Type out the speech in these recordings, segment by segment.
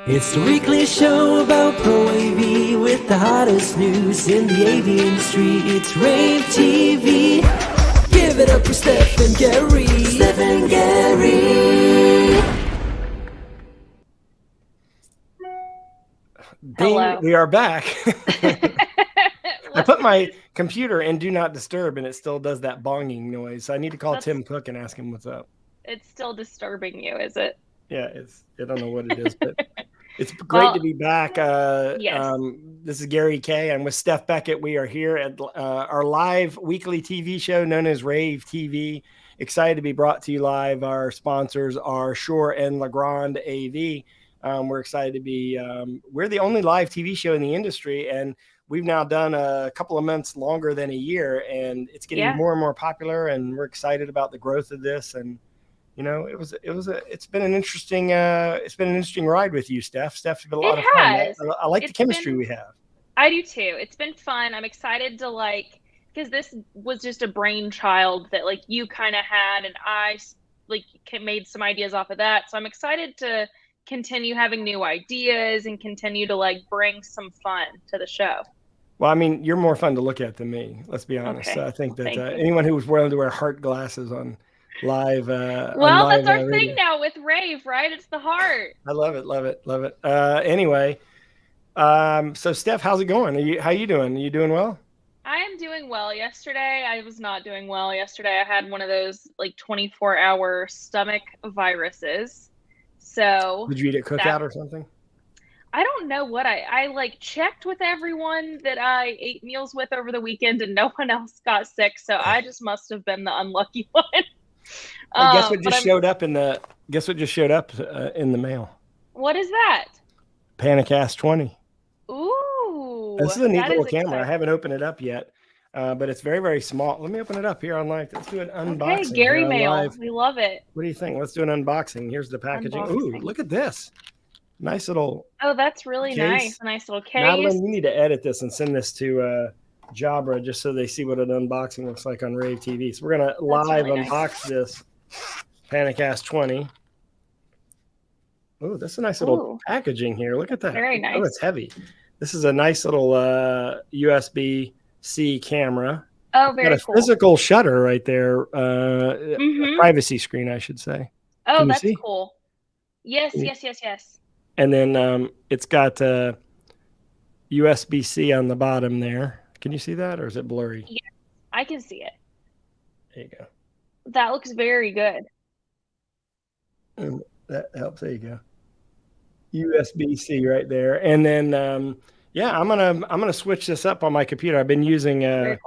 It's the weekly show about Pro AV with the hottest news in the AV industry. It's rAVe TV. Give it up for Steph and Gary. Steph and Gary. Hello. We are back. I put my computer in Do Not Disturb, and it still does that bonging noise. So I need to call Tim Cook and ask him what's up. It's still disturbing you, is it? Yeah, I don't know what it is, but it's great to be back. Yes. This is Gary K. I'm with Steph Beckett. We are here at our live weekly TV show known as rAVe TV. Excited to be brought to you live. Our sponsors are Shure and Legrand AV. We're excited to be, we're the only live TV show in the industry, and we've now done a couple of months longer than a year, and it's getting more and more popular, and we're excited about the growth of this. And, you know, it's been an interesting ride with you, Steph. Steph's been a lot of fun. I like the chemistry we have. I do too. It's been fun. I'm excited to because this was just a brainchild that you kind of had, and I made some ideas off of that. So I'm excited to continue having new ideas and continue to bring some fun to the show. Well, I mean, you're more fun to look at than me. Let's be honest. Okay. I think that anyone who was willing to wear heart glasses on live. Well, that's our thing now with rAVe, right? It's the heart. I love it. Anyway, so Steph, how's it going? How you doing? Are you doing well? I am doing well. Yesterday, I was not doing well. Yesterday, I had one of those 24-hour stomach viruses. So did you eat at cookout or something? I don't know what I checked with everyone that I ate meals with over the weekend, and no one else got sick. So I just must have been the unlucky one. Guess what just showed up in the mail? What is that? Panicast 20. Ooh. This is a neat little camera. Exciting. I haven't opened it up yet. But it's very, very small. Let me open it up here on live. Let's do an unboxing. Okay, Gary mail. We love it. What do you think? Let's do an unboxing. Here's the packaging. Ooh, look at this. Nice little. Oh, that's really nice. A nice little case. Madeline, you need to edit this and send this to Jabra just so they see what an unboxing looks like on rAVe TV. So we're going to live unbox this Panicast 20. Oh, that's a nice little packaging here. Look at that. Very nice. Oh, it's heavy. This is a nice little USB-C camera. Oh, very cool. Got a physical shutter right there. A privacy screen, I should say. Oh, that's cool. Yes. And then it's got USB-C on the bottom there. Can you see that, or is it blurry? Yeah, I can see it. There you go. That looks very good. And that helps. There you go. USB-C right there. And then I'm gonna switch this up on my computer. I've been using the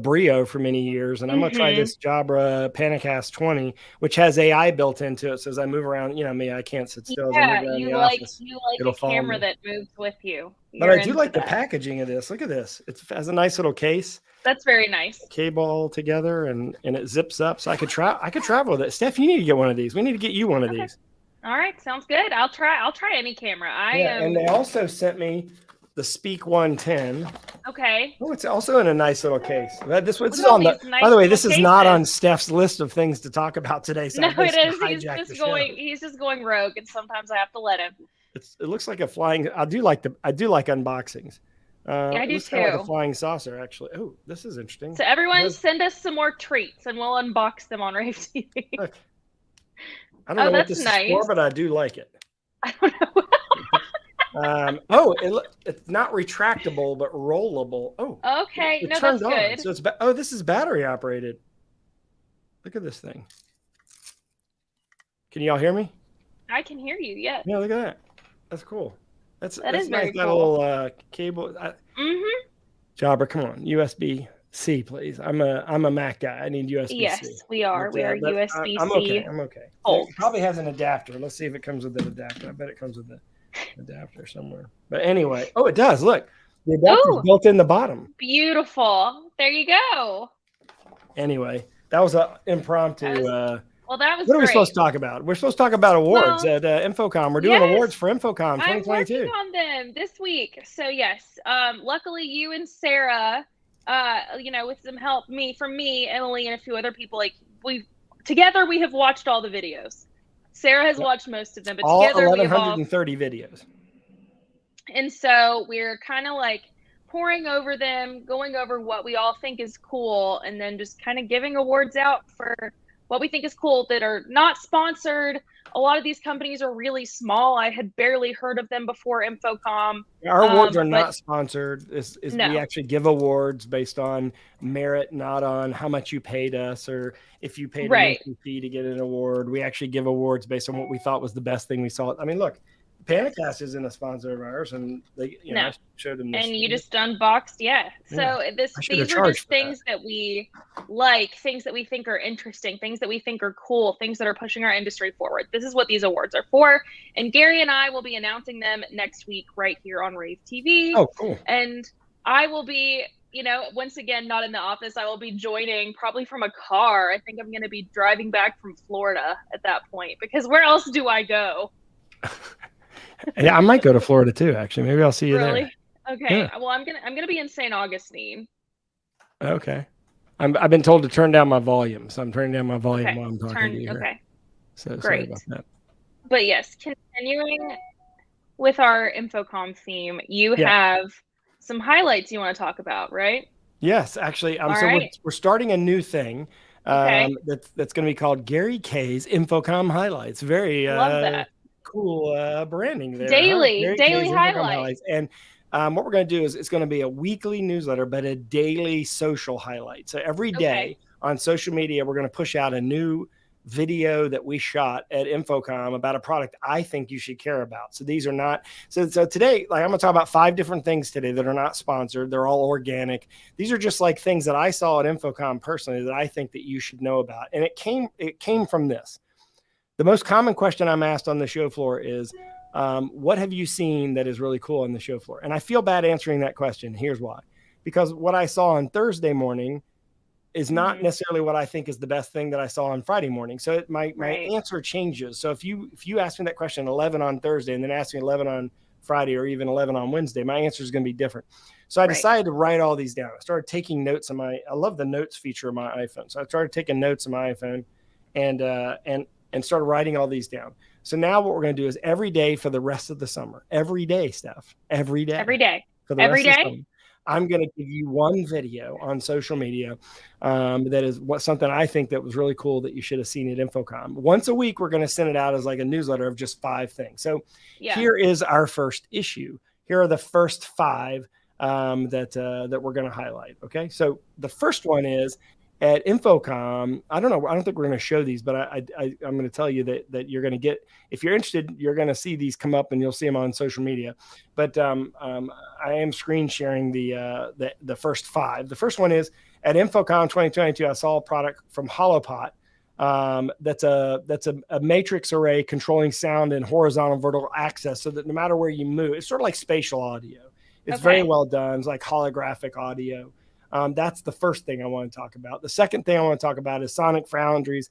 Brio for many years, and I'm gonna try this Jabra Panicast 20, which has AI built into it. So as I move around, you know me, I can't sit still. Yeah, you like a camera that moves with you. But I do like the packaging of this. Look at this. It has a nice little case. That's very nice. Cable all together, and it zips up, so I could travel with it. Steph, you need to get one of these. We need to get you one of these. All right, sounds good. I'll try any camera. And they also sent me the Speak 110. Okay. Oh, it's also in a nice little case. This is on the. By the way, this is not on Steph's list of things to talk about today. So no, it is. He's just going rogue, and sometimes I have to let him. It looks like a flying. I do like unboxings. I do too. Like a flying saucer, actually. Oh, this is interesting. So everyone, send us some more treats, and we'll unbox them on rAVe TV. Look. I don't know what this is for, but I do like it. I don't know. It's not retractable, but rollable. Oh, okay. No, that's good. So it's this is battery operated. Look at this thing. Can y'all hear me? I can hear you. Yeah. Yeah, look at that. That's cool. That is very nice. Got cool. a little cable. Jabra, come on, USB-C, please. I'm a Mac guy. I need USB-C. Yes, we are. We are USB-C. I'm okay. It probably has an adapter. Let's see if it comes with an adapter. I bet it comes with the adapter somewhere. But anyway, it does. Look, the adapter is built in the bottom. Beautiful. There you go. Anyway, that was an impromptu. Well, that was What are we supposed to talk about? We're supposed to talk about awards at Infocom. We're doing awards for Infocom 2022. I'm working on them this week. So, yes, luckily you and Sarah, with some help from me, Emily, and a few other people, together we have watched all the videos. Sarah has watched most of them, but all together we have all 1,130 videos. And so we're kind of like pouring over them, going over what we all think is cool, and then just kind of giving awards out for what we think is cool that are not sponsored. A lot of these companies are really small. I had barely heard of them before Infocom. Our awards are not sponsored. No. We actually give awards based on merit, not on how much you paid us or if you paid an entry fee to get an award. We actually give awards based on what we thought was the best thing we saw. I mean, look, Panicast isn't a sponsor of ours, and they, you know, I showed them this. And you just unboxed, So these are just things that we like, things that we think are interesting, things that we think are cool, things that are pushing our industry forward. This is what these awards are for. And Gary and I will be announcing them next week right here on rAVe TV. Oh, cool. And I will be, you know, once again, not in the office. I will be joining probably from a car. I think I'm going to be driving back from Florida at that point, because where else do I go? Yeah, I might go to Florida too. Actually, maybe I'll see you there. Okay. Yeah. Well, I'm gonna be in St. Augustine. Okay. I've been told to turn down my volume, so I'm turning down my volume while I'm talking to you. Okay. So great. Sorry about that. But yes, continuing with our Infocom theme, you have some highlights you want to talk about, right? Yes, actually. We're starting a new thing. That's going to be called Gary K's Infocom Highlights. Very love that. Cool branding there. Daily highlights. And what we're going to do is it's going to be a weekly newsletter, but a daily social highlight. So every day on social media, we're going to push out a new video that we shot at Infocom about a product I think you should care about. So these are not, so today, like I'm going to talk about 5 different things today that are not sponsored. They're all organic. These are just like things that I saw at Infocom personally that I think that you should know about. And it came from this. The most common question I'm asked on the show floor is, what have you seen that is really cool on the show floor? And I feel bad answering that question. Here's why. Because what I saw on Thursday morning is not necessarily what I think is the best thing that I saw on Friday morning. So my answer changes. So if you ask me that question 11 on Thursday and then ask me 11 on Friday or even 11 on Wednesday, my answer is going to be different. So I decided to write all these down. I started taking notes on I love the notes feature of my iPhone. So I started taking notes on my iPhone and started writing all these down. So now what we're going to do is every day for the rest of the summer, every day, Steph, every day for the rest of the summer, I'm going to give you one video on social media that is something I think that was really cool that you should have seen at Infocom. Once a week, we're going to send it out as like a newsletter of just 5 things. So here is our first issue. Here are the first 5 that we're going to highlight. Okay, so the first one is at Infocom. I don't think we're going to show these, but I'm going to tell you that you're going to get, if you're interested, you're going to see these come up and you'll see them on social media. But I am screen sharing the first 5. The first one is at Infocom 2022. I saw a product from Holopot that's a matrix array controlling sound and horizontal vertical access, so that no matter where you move, it's sort of like spatial audio. It's very well done. It's like holographic audio. That's the first thing I want to talk about. The second thing I want to talk about is Sonic Foundry's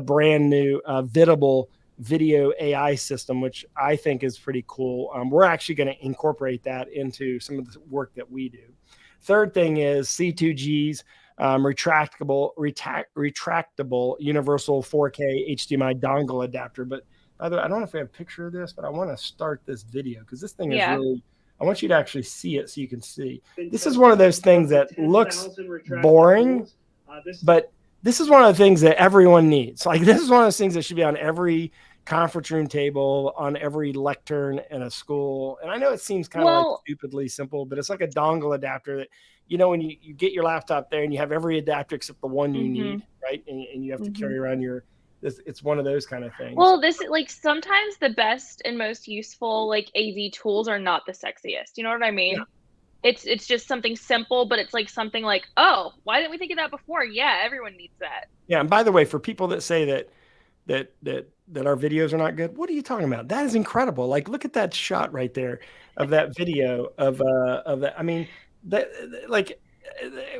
brand new Vidable video AI system, which I think is pretty cool. We're actually going to incorporate that into some of the work that we do. Third thing is C2G's retractable universal 4K HDMI dongle adapter. But by the way, I don't know if we have a picture of this, but I want to start this video because this thing is really, I want you to actually see it so you can see. This is one of those things that looks boring, but this is one of the things that everyone needs. Like, this is one of those things that should be on every conference room table, on every lectern in a school. And I know it seems kind of like stupidly simple, but it's like a dongle adapter that, you know, when you get your laptop there and you have every adapter except the one you need, right? And you have to carry around it's one of those kind of things. Well, sometimes the best and most useful like AV tools are not the sexiest. You know what I mean? Yeah. It's just something simple, but it's like something like, oh, why didn't we think of that before? Yeah, everyone needs that. Yeah, and by the way, for people that say that our videos are not good, what are you talking about? That is incredible. Like, look at that shot right there of that video of that. I mean,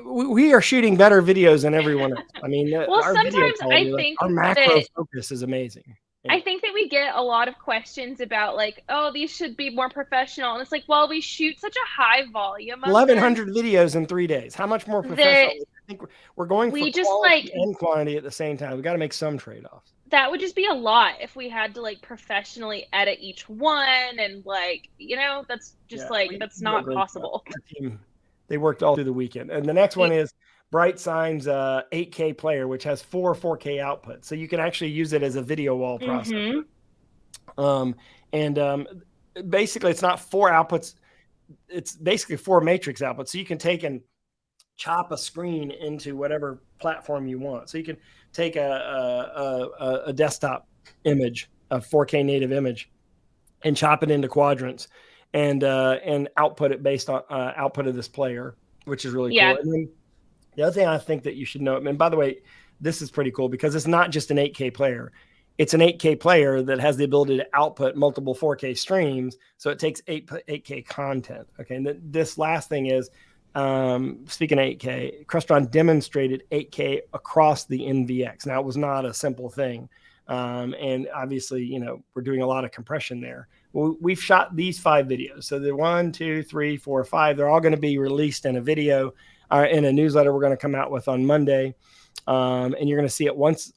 we are shooting better videos than everyone else. I mean, well, sometimes I think our macro focus is amazing. I think that we get a lot of questions about like, oh, these should be more professional. And it's like, well, we shoot such a high volume of 1,100 videos in 3 days. How much more professional? think we're going we for just quality and quantity at the same time. We got to make some trade-offs. That would just be a lot if we had to like professionally edit each one, and like, you know, that's just that's not possible. They worked all through the weekend. And the next one is Bright Sign's 8K player, which has 4K outputs. So you can actually use it as a video wall processor. Basically it's not 4 outputs. It's basically 4 matrix outputs. So you can take and chop a screen into whatever platform you want. So you can take a desktop image, a 4K native image, and chop it into quadrants and output it based on output of this player, which is really cool. And then the other thing I think that you should know, and by the way, this is pretty cool because it's not just an 8K player. It's an 8K player that has the ability to output multiple 4K streams. So it takes 8K content. Okay. And this last thing is, speaking of 8K, Crestron demonstrated 8K across the NVX. Now, it was not a simple thing. And obviously, you know, we're doing a lot of compression there. Well, we've shot these 5 videos. So the 1, 2, 3, 4, 5, they're all going to be released in a video in a newsletter we're going to come out with on Monday. And you're going to see it once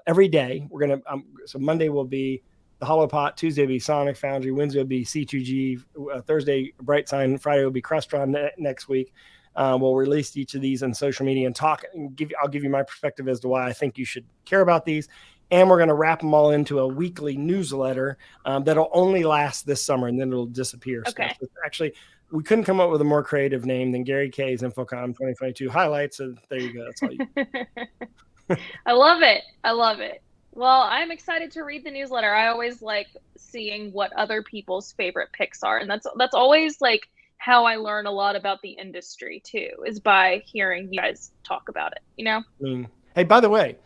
every day. We're going to, so Monday will be the HoloPot, Tuesday will be Sonic Foundry, Wednesday will be C2G, Thursday Bright Sign, Friday will be Crestron next week. We'll release each of these on social media and talk and I'll give you my perspective as to why I think you should care about these. And we're going to wrap them all into a weekly newsletter that'll only last this summer, and then it'll disappear. Okay. So actually, we couldn't come up with a more creative name than Gary K's InfoComm 2022 highlights. So there you go. That's all you. I love it. I love it. Well, I'm excited to read the newsletter. I always like seeing what other people's favorite picks are, and that's always like how I learn a lot about the industry too, is by hearing you guys talk about it. You know. Hey, by the way.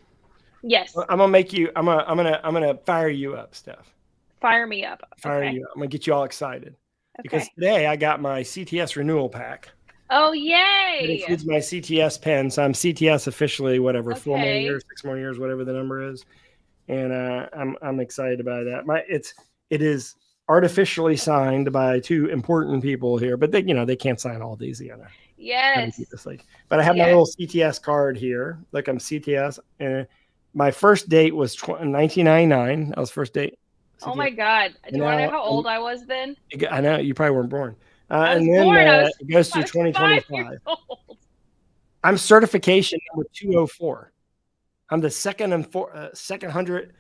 Yes. I'm gonna fire you up, Steph. Fire me up. Fire you up. I'm gonna get you all excited because today I got my CTS renewal pack. Oh, yay! It includes my CTS pen, so I'm CTS officially, whatever, 4 more years, 6 more years, whatever the number is, and I'm excited about that. It is artificially signed by 2 important people here, but they can't sign all these together. Yes. But I have my little CTS card here. Look, I'm CTS, and my first date was 1999. That was first date. CTS. Oh my God! Do you want to know how old I was then? I know you probably weren't born. I was born. It goes through 2025. I'm certification number 204. I'm the second 200th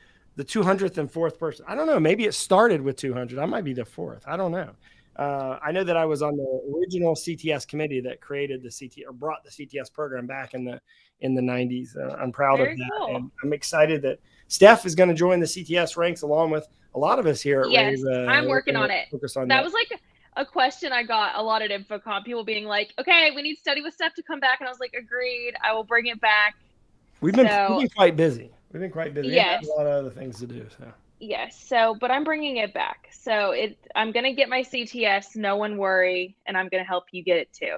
and 4th person. I don't know. Maybe it started with 200. I might be the 4th. I don't know. I know that I was on the original CTS committee that created the CTS or brought the CTS program back in the 90s. I'm proud of that. Cool. And I'm excited that Steph is going to join the CTS ranks along with a lot of us here at rAVe. I'm working on it. That was like a question I got a lot at InfoComm. People being like, okay, we need Study with Steph to come back. And I was like, agreed. I will bring it back. We've been quite busy. We've been quite busy. Yes. We've got a lot of other things to do. So. Yes. But I'm bringing it back. So I'm going to get my CTS. No one worry. And I'm going to help you get it too.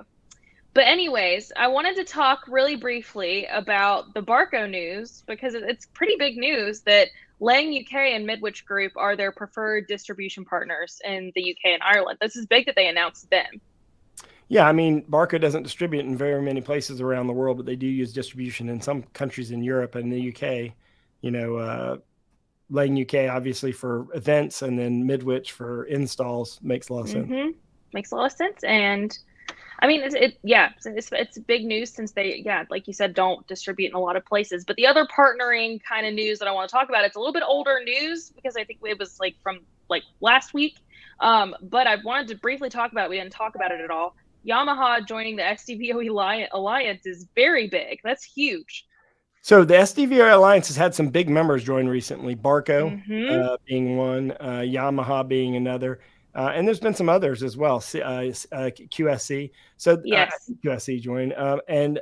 But anyways, I wanted to talk really briefly about the Barco news because it's pretty big news that Lang UK and Midwich Group are their preferred distribution partners in the UK and Ireland. This is big that they announced them. Yeah, I mean, Barco doesn't distribute in very many places around the world, but they do use distribution in some countries in Europe and the UK. Lang UK obviously for events, and then Midwich for installs makes a lot of sense. Makes a lot of sense, and I mean, it's big news since they, like you said, don't distribute in a lot of places. But the other partnering kind of news that I want to talk about, it's a little bit older news because I think it was from last week. But I wanted to briefly talk about it. We didn't talk about it at all. Yamaha joining the SDVO Alliance is very big. That's huge. So the SDVO Alliance has had some big members join recently. Barco being one, Yamaha being another. And there's been some others as well, QSC. So QSC joined, and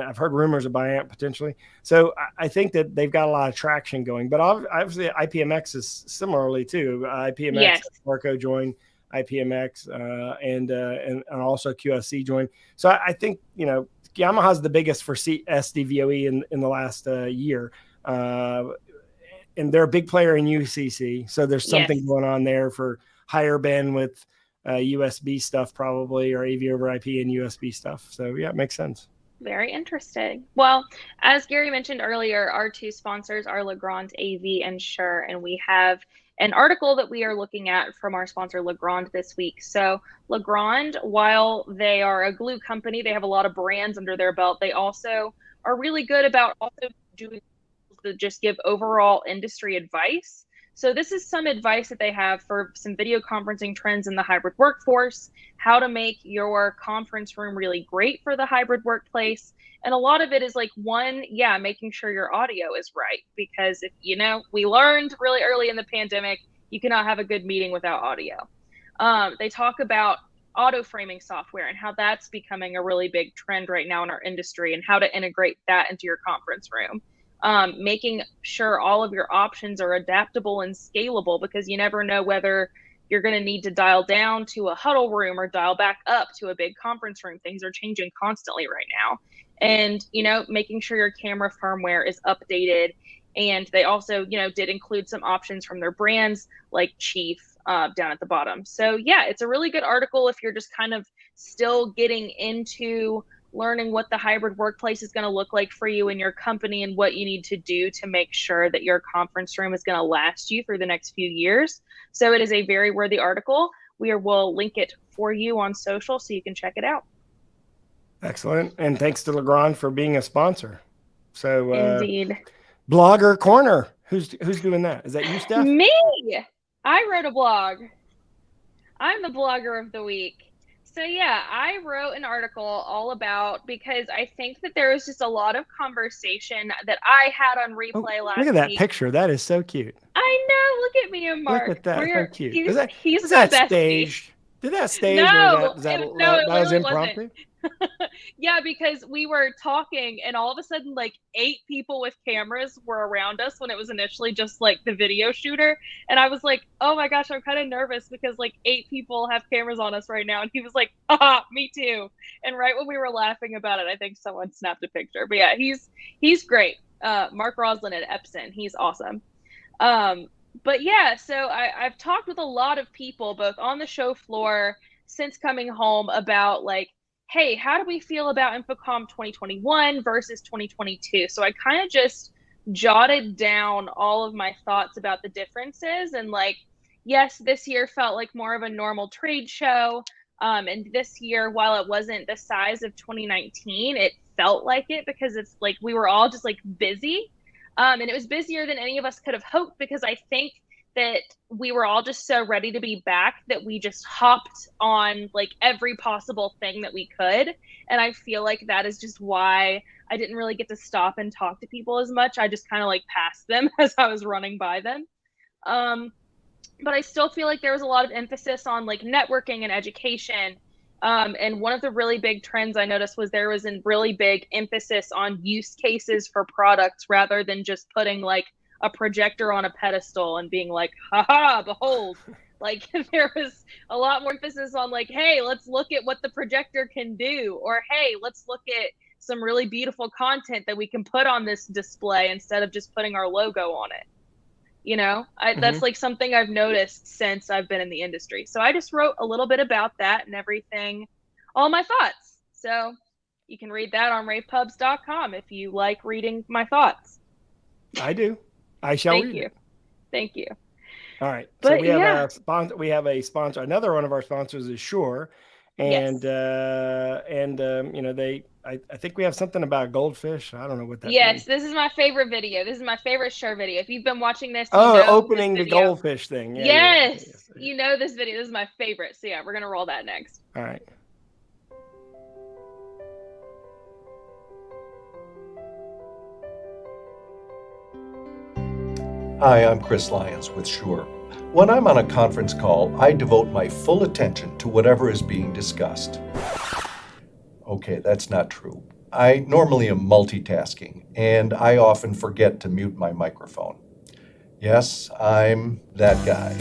I've heard rumors of Biamp potentially. So I think that they've got a lot of traction going. But obviously, IPMX is similarly too. IPMX, Barco joined IPMX, and also QSC joined. So I think Yamaha's the biggest for SDVOE in the last year. And they're a big player in UCC. So there's something going on there for higher bandwidth USB stuff probably, or AV over IP and USB stuff. So yeah, it makes sense. Very interesting. Well, as Gary mentioned earlier, our two sponsors are Legrand AV and Shure, and we have an article that we are looking at from our sponsor Legrand this week. So Legrand, while they are a glue company, they have a lot of brands under their belt. They also are really good about also doing to just give overall industry advice. So this is some advice that they have for some video conferencing trends in the hybrid workforce, how to make your conference room really great for the hybrid workplace. And a lot of it is like, one, yeah, making sure your audio is right. Because if, we learned really early in the pandemic, you cannot have a good meeting without audio. They talk about auto framing software and how that's becoming a really big trend right now in our industry, and how to integrate that into your conference room. Making sure all of your options are adaptable and scalable, because you never know whether you're going to need to dial down to a huddle room or dial back up to a big conference room. Things are changing constantly right now. And, making sure your camera firmware is updated. And they also, did include some options from their brands like Chief down at the bottom. So yeah, it's a really good article if you're just kind of still getting into learning what the hybrid workplace is going to look like for you and your company, and what you need to do to make sure that your conference room is going to last you for the next few years. So it is a very worthy article. Will link it for you on social so you can check it out. Excellent. And thanks to Legrand for being a sponsor. So Indeed. Blogger Corner. Who's doing that? Is that you, Steph? Me. I wrote a blog. I'm the blogger of the week. So yeah, I wrote an article all about, because I think that there was just a lot of conversation that I had on replay last week. Look at that picture. That is so cute. I know. Look at me and Mark. Look at that. So cute. He's that bestie. staged? Did that stage? No, that was impromptu? Wasn't. Yeah, because we were talking and all of a sudden like 8 people with cameras were around us when it was initially just like the video shooter. And I was like, oh my gosh, I'm kind of nervous because like 8 people have cameras on us right now. And he was like, me too. And right when we were laughing about it, I think someone snapped a picture. But yeah, he's great. Mark Roslin at Epson. He's awesome. But yeah, so I've talked with a lot of people, both on the show floor since coming home, about like, hey, how do we feel about InfoComm 2021 versus 2022? So I kind of just jotted down all of my thoughts about the differences. And like, yes, this year felt like more of a normal trade show. And this year, while it wasn't the size of 2019, it felt like it, because it's like we were all just like busy. And it was busier than any of us could have hoped, because I think that we were all just so ready to be back that we just hopped on like every possible thing that we could. And I feel like that is just why I didn't really get to stop and talk to people as much. I just kind of like passed them as I was running by them. But I still feel like there was a lot of emphasis on like networking and education. And one of the really big trends I noticed was there was a really big emphasis on use cases for products, rather than just putting like a projector on a pedestal and being like, haha, behold. Like there was a lot more emphasis on like, hey, let's look at what the projector can do, or hey, let's look at some really beautiful content that we can put on this display instead of just putting our logo on it. That's like something I've noticed since I've been in the industry. So I just wrote a little bit about that and everything, all my thoughts. So you can read that on ravepubs.com if you like reading my thoughts. I do. I shall read it. Thank you. All right. So we have a sponsor. Another one of our sponsors is Shure. And yes. I think we have something about goldfish. I don't know what that means. This is my favorite video. This is my favorite Shure video. If you've been watching this, opening the goldfish thing. Yes. You know this video. This is my favorite. So yeah, we're gonna roll that next. All right. Hi, I'm Chris Lyons with Shure. When I'm on a conference call, I devote my full attention to whatever is being discussed. Okay, that's not true. I normally am multitasking, and I often forget to mute my microphone. Yes, I'm that guy.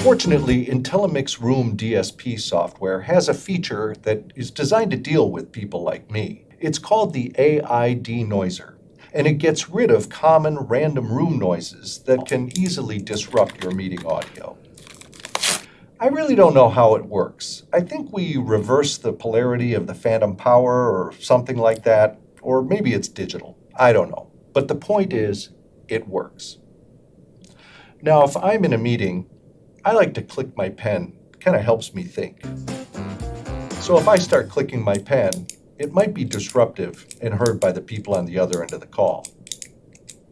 Fortunately, IntelliMix Room DSP software has a feature that is designed to deal with people like me. It's called the AI denoiser, and it gets rid of common random room noises that can easily disrupt your meeting audio. I really don't know how it works. I think we reverse the polarity of the phantom power or something like that, or maybe it's digital. I don't know. But the point is, it works. Now, if I'm in a meeting, I like to click my pen. It kind of helps me think. So if I start clicking my pen, it might be disruptive and heard by the people on the other end of the call.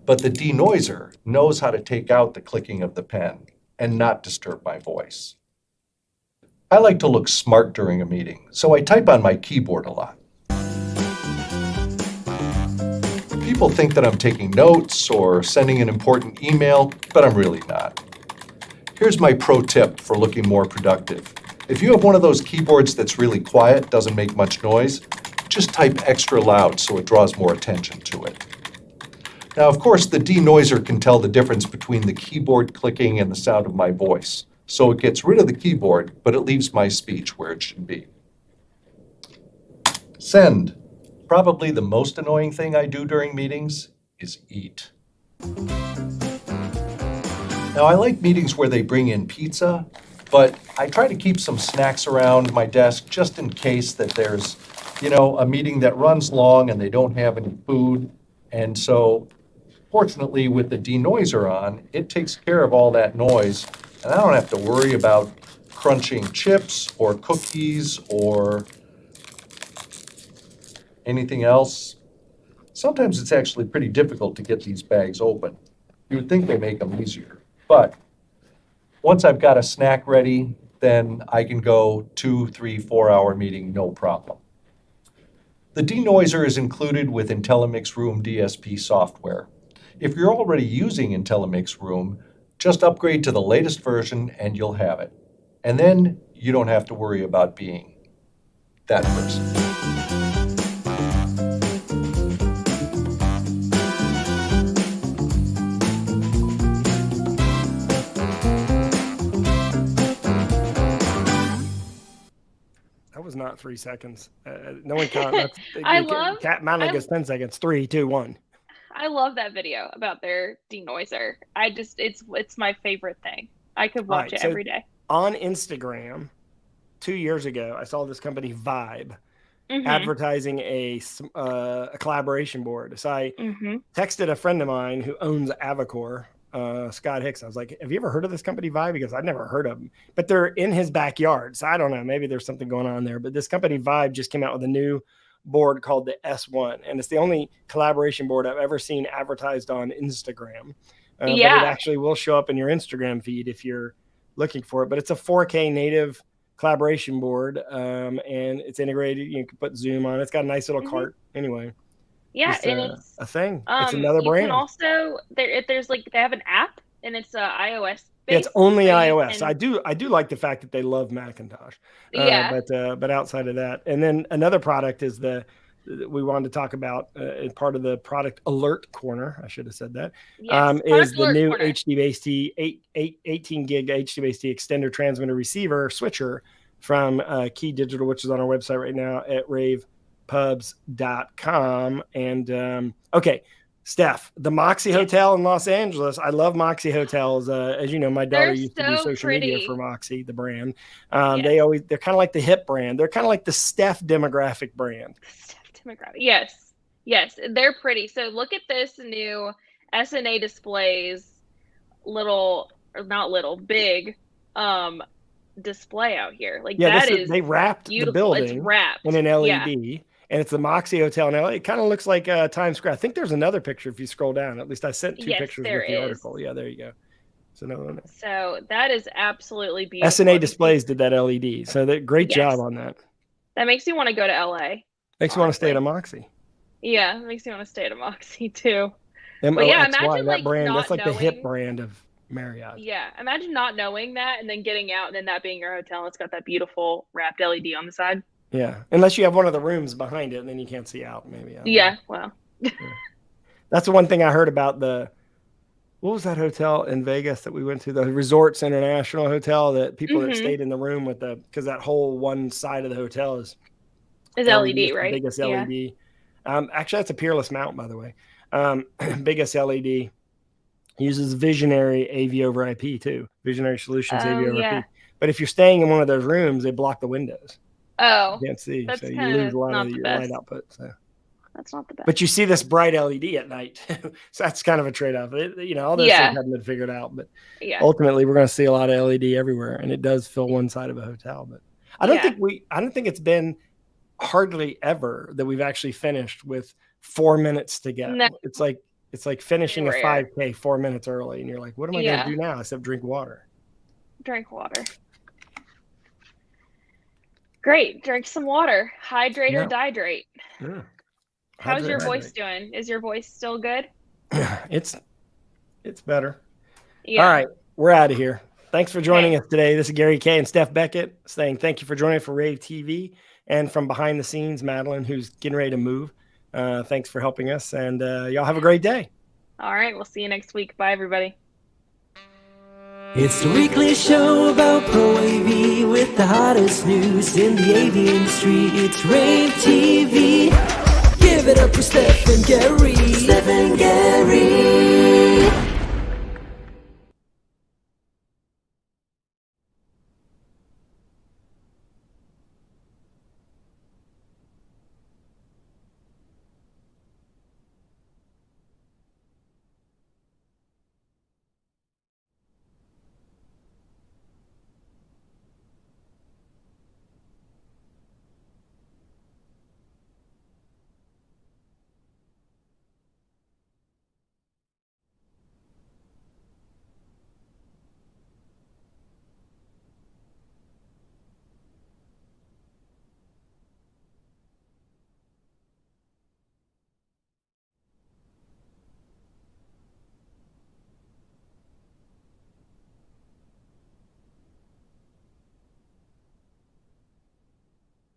But the denoiser knows how to take out the clicking of the pen and not disturb my voice. I like to look smart during a meeting, so I type on my keyboard a lot. People think that I'm taking notes or sending an important email, but I'm really not. Here's my pro tip for looking more productive. If you have one of those keyboards that's really quiet, doesn't make much noise, just type extra loud so it draws more attention to it. Now, of course, the denoiser can tell the difference between the keyboard clicking and the sound of my voice. So it gets rid of the keyboard, but it leaves my speech where it should be. Send. Probably the most annoying thing I do during meetings is eat. Now, I like meetings where they bring in pizza, but I try to keep some snacks around my desk just in case that there's, a meeting that runs long and they don't have any food. And so, fortunately, with the denoiser on, it takes care of all that noise. And I don't have to worry about crunching chips or cookies or anything else. Sometimes it's actually pretty difficult to get these bags open. You would think they make them easier. But once I've got a snack ready, then I can go 2, 3, 4-hour meeting, no problem. The denoiser is included with IntelliMix Room DSP software. If you're already using IntelliMix Room, just upgrade to the latest version and you'll have it. And then you don't have to worry about being that person. That was not 3 seconds. No one counts. Cat Mountain goes 10 seconds. 3, 2, 1. I love that video about their denoiser. It's my favorite thing. I could watch it every day. On Instagram, 2 years ago, I saw this company rAVe advertising a collaboration board. So I texted a friend of mine who owns Avacor, Scott Hicks. I was like, have you ever heard of this company rAVe? Because I'd never heard of them, but they're in his backyard. So I don't know, maybe there's something going on there, but this company rAVe just came out with a new board called the S1, and it's the only collaboration board I've ever seen advertised on Instagram. But it actually will show up in your Instagram feed if you're looking for it. But it's a 4K native collaboration board, and it's integrated. You can put Zoom on it. It's got a nice little cart. Anyway, it's a thing. It's another brand. You can also there's like they have an app, and it's iOS. It's only iOS. I do like the fact that they love Macintosh. But outside of that, and then another product is we wanted to talk about part of the product alert corner. I should have said that. Is the new HDBaseT 18 gig HDBaseT extender transmitter receiver switcher from Key Digital, which is on our website right now at ravepubs.com. And okay. Steph, the Moxie Hotel in Los Angeles. I love Moxie hotels. As you know, my daughter used to do social media for Moxie, the brand. They're kind of like the hip brand. They're kind of like the Steph demographic brand. Steph demographic. Yes, they're pretty. So look at this new SNA Displays big display out here. Like they wrapped beautiful. The building it's wrapped in an LED. And it's the Moxie Hotel in LA. It kind of looks like Times Square. I think there's another picture if you scroll down. At least I sent 2 pictures with the article. Yeah, there you go. So that is absolutely beautiful. SNA Displays did that LED. So great job on that. That makes me want to go to LA. Makes you want to stay at a Moxie. Yeah, it makes me want to stay at a Moxie too. But yeah, imagine that brand. That's like the hip brand of Marriott. Yeah, imagine not knowing that and then getting out and then that being your hotel. And it's got that beautiful wrapped LED on the side. Yeah, unless you have one of the rooms behind it, and then you can't see out. Maybe. Well. That's the one thing I heard about what was that hotel in Vegas that we went to? The Resorts International Hotel that people that stayed in the room with because that whole one side of the hotel is LED, right? Biggest LED. Actually, that's a Peerless mount, by the way. Biggest LED uses Visionary AV over IP too. Visionary Solutions AV over IP. But if you're staying in one of those rooms, they block the windows. Oh, You can't see, that's so you kinda lose a lot not of the your best. light output. So. that's not the best. But you see this bright LED at night, so that's kind of a trade-off. All those Yeah. things haven't been figured out, but Yeah. ultimately we're going to see a lot of LED everywhere, and it does fill one side of a hotel. But I don't think it's been hardly ever that we've actually finished with 4 minutes to go. No. It's like finishing a Rare. 5K 4 minutes early, and you're like, what am I going to do now except drink water? Drink water. Great. Drink some water. Hydrate or dihydrate. Yeah. How's your voice doing? Is your voice still good? It's better. Yeah. All right, we're out of here. Thanks for joining us today. This is Gary K and Steph Beckett saying thank you for joining for rAVe TV, and from behind the scenes, Madeline, who's getting ready to move. Thanks for helping us, and y'all have a great day. All right. We'll see you next week. Bye, everybody. It's the weekly show about rAVe with the hottest news in the AV industry. It's rAVe TV. Give it up for Steph and Gary.